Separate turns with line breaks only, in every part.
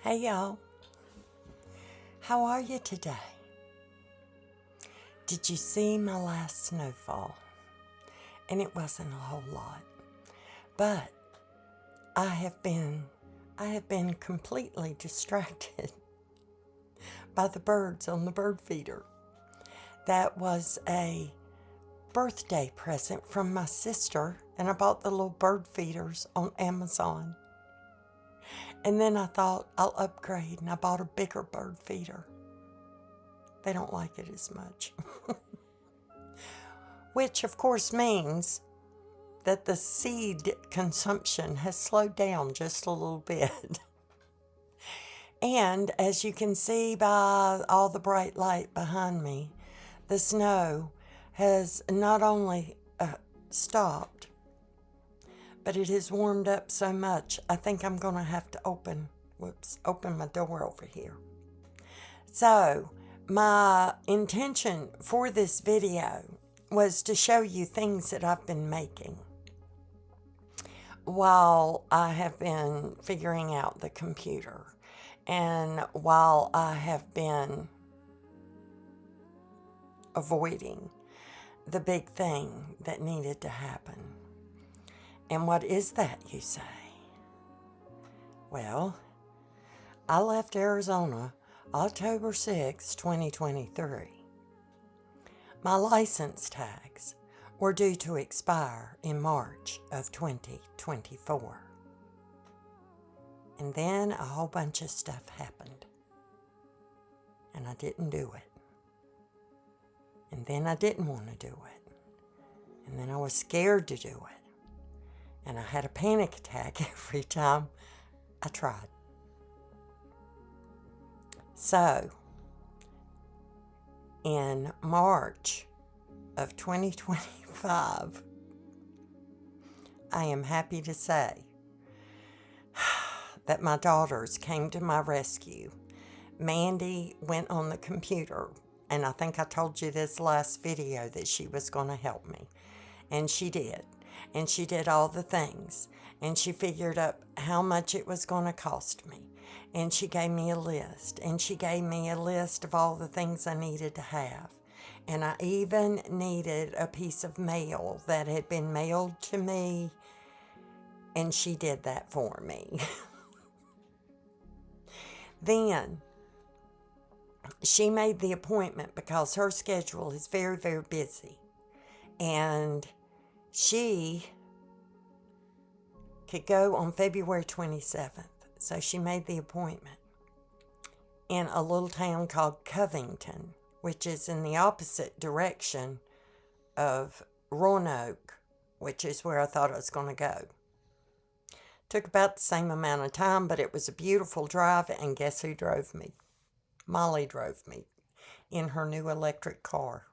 Hey y'all, how are you today? Did you see my last snowfall? And it wasn't a whole lot, but I have been completely distracted by the birds on the bird feeder. That was a birthday present from my sister, and I bought the little bird feeders on Amazon. And then I thought I'll upgrade, and I bought a bigger bird feeder. They don't like it as much. Which, of course, means that the seed consumption has slowed down just a little bit. And as you can see by all the bright light behind me, the snow has not only stopped, but it has warmed up so much, I think I'm going to have to open my door over here. So, my intention for this video was to show you things that I've been making while I have been figuring out the computer and while I have been avoiding the big thing that needed to happen. And what is that, you say? Well, I left Arizona October 6, 2023. My license tags were due to expire in March of 2024. And then a whole bunch of stuff happened. And I didn't do it. And then I didn't want to do it. And then I was scared to do it. And I had a panic attack every time I tried. So, in March of 2025, I am happy to say that my daughters came to my rescue. Mandy went on the computer, and I think I told you this last video that she was going to help me. And she did. And she did all the things. And she figured out how much it was going to cost me. And she gave me a list. And she gave me a list of all the things I needed to have. And I even needed a piece of mail that had been mailed to me. And she did that for me. Then, she made the appointment because her schedule is very, very busy. And she could go on February 27th. So she made the appointment in a little town called Covington, which is in the opposite direction of Roanoke, which is where I thought I was going to go. Took about the same amount of time, but it was a beautiful drive, and guess who drove me? Molly drove me in her new electric car.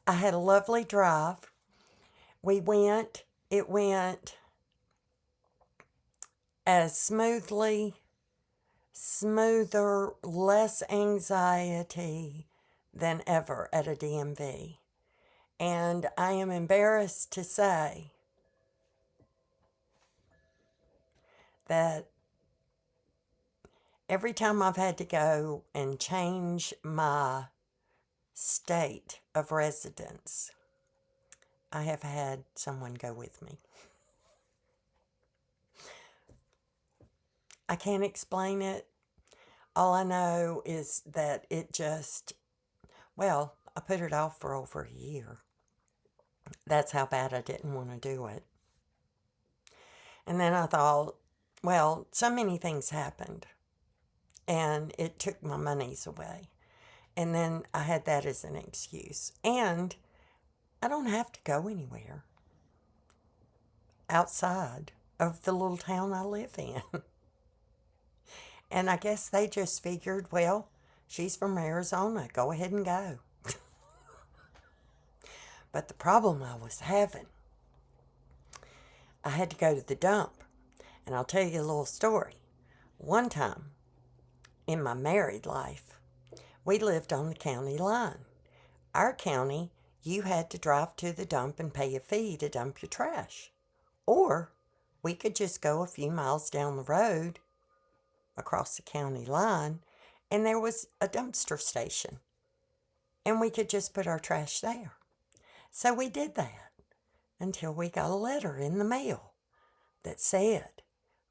I had a lovely drive. It went as smoother, less anxiety than ever at a DMV. And I am embarrassed to say that every time I've had to go and change my state of residence, I have had someone go with me. I can't explain it. All I know is that I put it off for over a year. That's how bad I didn't want to do it. And then I thought, well, so many things happened, and it took my monies away. And then I had that as an excuse. And I don't have to go anywhere outside of the little town I live in. And I guess they just figured, well, she's from Arizona. Go ahead and go. But the problem I was having, I had to go to the dump. And I'll tell you a little story. One time in my married life, We lived on the county line. Our county, you had to drive to the dump and pay a fee to dump your trash. Or we could just go a few miles down the road across the county line and there was a dumpster station. And we could just put our trash there. So we did that until we got a letter in the mail that said,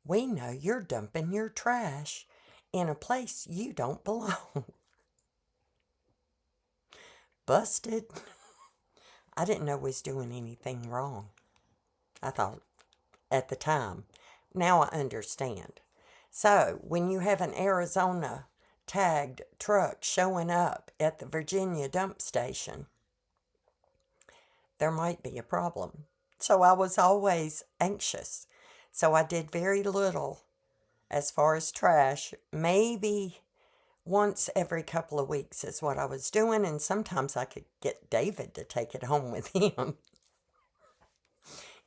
"We know you're dumping your trash in a place you don't belong." Busted. I didn't know we was doing anything wrong. I thought at the time. Now I understand. So when you have an Arizona tagged truck showing up at the Virginia dump station, there might be a problem. So I was always anxious. So I did very little as far as trash. Maybe once every couple of weeks is what I was doing, and sometimes I could get David to take it home with him.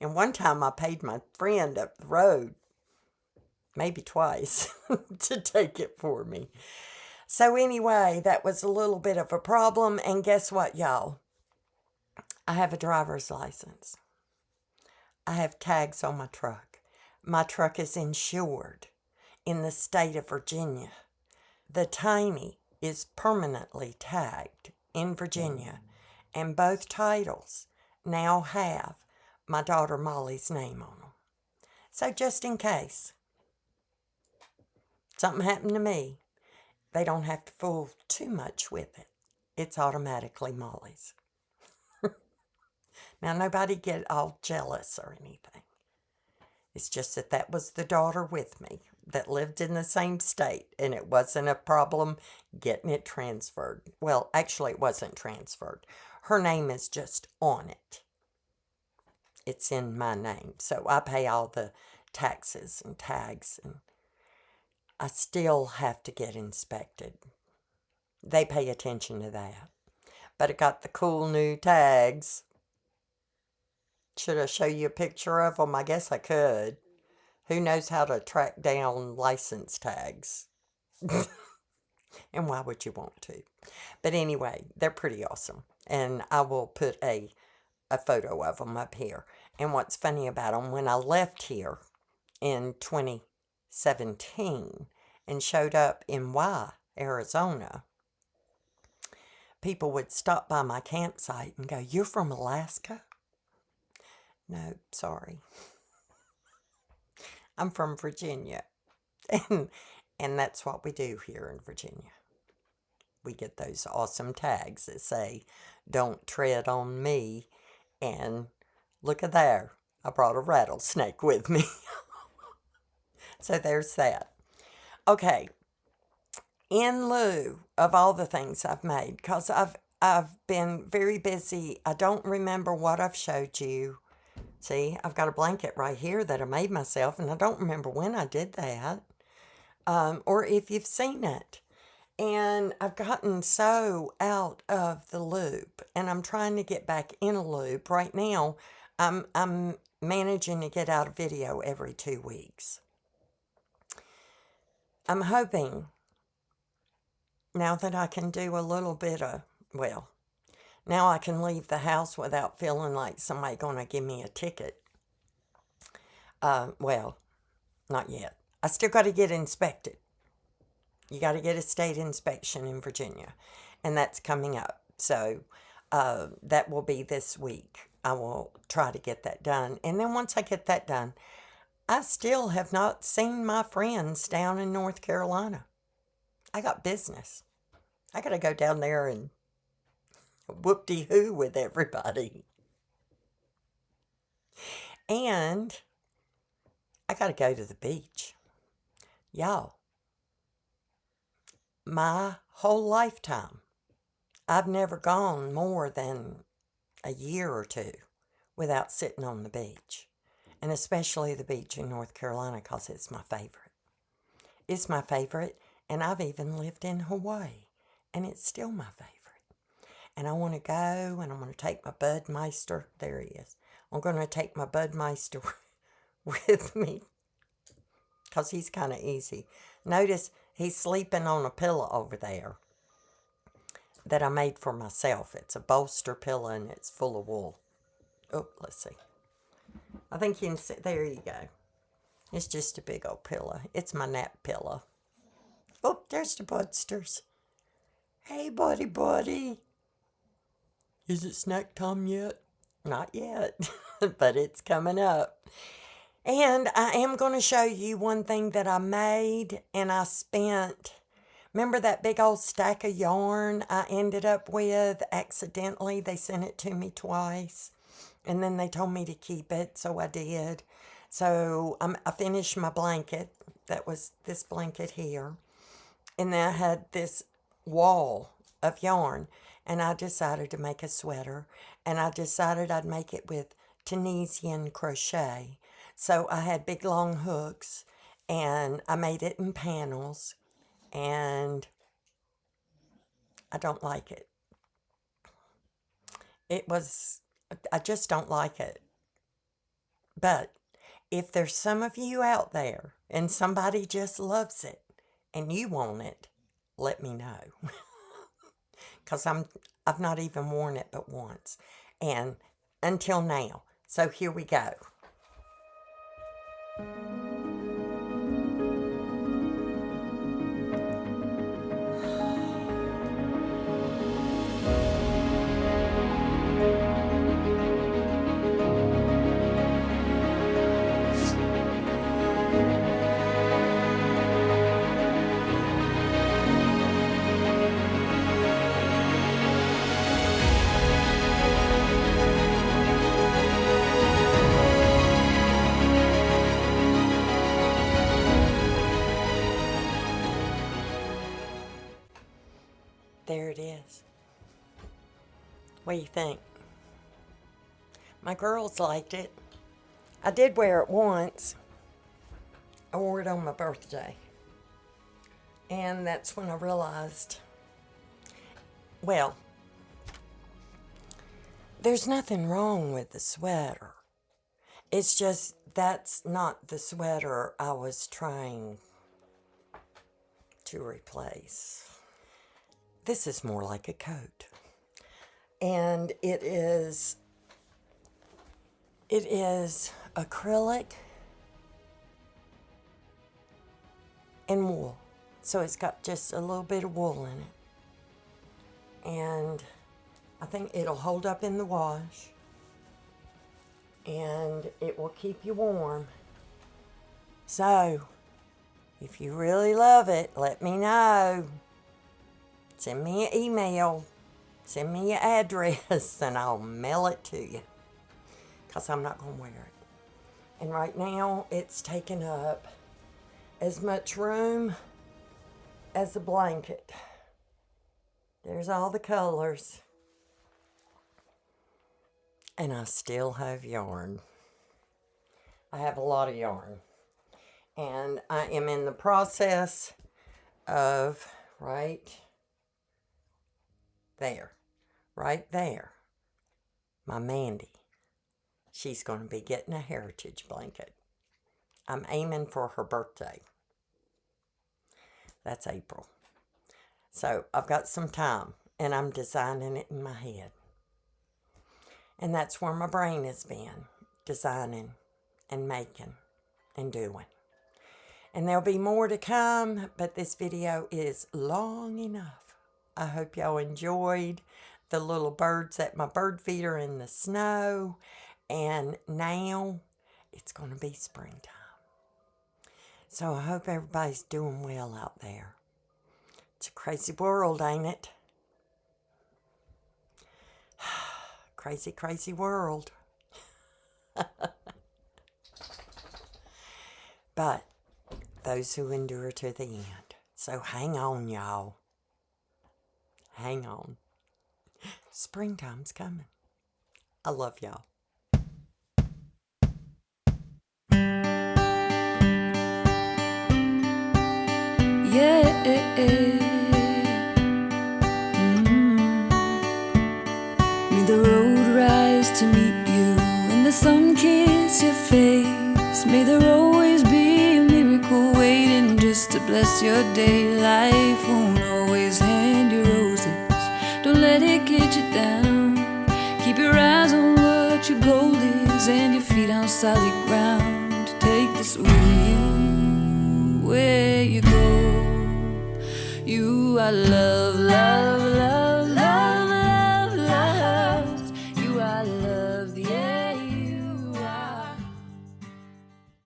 And one time I paid my friend up the road, maybe twice, to take it for me. So anyway, that was a little bit of a problem. And guess what, y'all? I have a driver's license. I have tags on my truck. My truck is insured in the state of Virginia. The Tiny is permanently tagged in Virginia, and both titles now have my daughter Molly's name on them. So just in case something happened to me, they don't have to fool too much with it. It's automatically Molly's. Now, nobody get all jealous or anything. It's just that that was the daughter with me that lived in the same state, and it wasn't a problem getting it transferred. Well, actually, it wasn't transferred. Her name is just on it. It's in my name. So I pay all the taxes and tags, and I still have to get inspected. They pay attention to that. But it got the cool new tags. Should I show you a picture of them? I guess I could. Who knows how to track down license tags? And why would you want to? But anyway, they're pretty awesome. And I will put a photo of them up here. And what's funny about them, when I left here in 2017 and showed up in Arizona, people would stop by my campsite and go, "You're from Alaska?" No, sorry. I'm from Virginia. And that's what we do here in Virginia. We get those awesome tags that say, "Don't tread on me." And look at there. I brought a rattlesnake with me. So there's that. Okay. In lieu of all the things I've made, because I've been very busy. I don't remember what I've showed you. See, I've got a blanket right here that I made myself, and I don't remember when I did that, or if you've seen it. And I've gotten so out of the loop, and I'm trying to get back in a loop. Right now, I'm managing to get out a video every 2 weeks. I'm hoping now that I can do a little bit of, well, now I can leave the house without feeling like somebody going to give me a ticket. Well, not yet. I still got to get inspected. You got to get a state inspection in Virginia, and that's coming up. So that will be this week. I will try to get that done. And then once I get that done, I still have not seen my friends down in North Carolina. I got business. I got to go down there and whoop-de-hoo with everybody. And I got to go to the beach. Y'all, my whole lifetime, I've never gone more than a year or two without sitting on the beach. And especially the beach in North Carolina, because it's my favorite. It's my favorite, and I've even lived in Hawaii, and it's still my favorite. And I want to go, and I'm going to take my Budmeister. There he is. I'm going to take my Budmeister with me, because he's kind of easy. Notice he's sleeping on a pillow over there. that I made for myself. It's a bolster pillow and it's full of wool. Oh, let's see. I think you can see. There you go. It's just a big old pillow. It's my nap pillow. Oh, there's the Budsters. Hey, buddy. Is it snack time yet? Not yet, but it's coming up. And I am going to show you one thing that I made, and I spent, remember that big old stack of yarn I ended up with accidentally? They sent it to me twice, and then they told me to keep it, so I did. So I finished my blanket. That was this blanket here. And then I had this wall of yarn, and I decided to make a sweater, and I decided I'd make it with Tunisian crochet. So I had big long hooks, and I made it in panels, and I don't like it. I just don't like it. But if there's some of you out there and somebody just loves it and you want it, let me know. Because I've not even worn it but once. And until now. So here we go. There it is. What do you think? My girls liked it. I did wear it once. I wore it on my birthday. And that's when I realized, well, there's nothing wrong with the sweater. It's just that's not the sweater I was trying to replace. This is more like a coat. And it is acrylic and wool. So it's got just a little bit of wool in it. And I think it'll hold up in the wash. And it will keep you warm. So, if you really love it, let me know. Send me an email. Send me your address and I'll mail it to you. Because I'm not going to wear it. And right now, it's taking up as much room as a blanket. There's all the colors. And I still have yarn. I have a lot of yarn. And I am in the process of right there, my Mandy. She's going to be getting a heritage blanket. I'm aiming for her birthday. That's April. So I've got some time, and I'm designing it in my head. And that's where my brain has been, designing and making and doing. And there'll be more to come, but this video is long enough. I hope y'all enjoyed the little birds at my bird feeder in the snow. And now it's going to be springtime. So I hope everybody's doing well out there. It's a crazy world, ain't it? Crazy, crazy world. But those who endure to the end. So hang on, y'all. Hang on. Springtime's coming. I love y'all.
Yeah. May the road rise to meet you and the sun kiss your face. May there always be a miracle waiting just to bless your day. Life won't always hand you roses. let it get you down. Keep your eyes on what your goal is and your feet on solid ground. Take this with you where you go. You are love, love.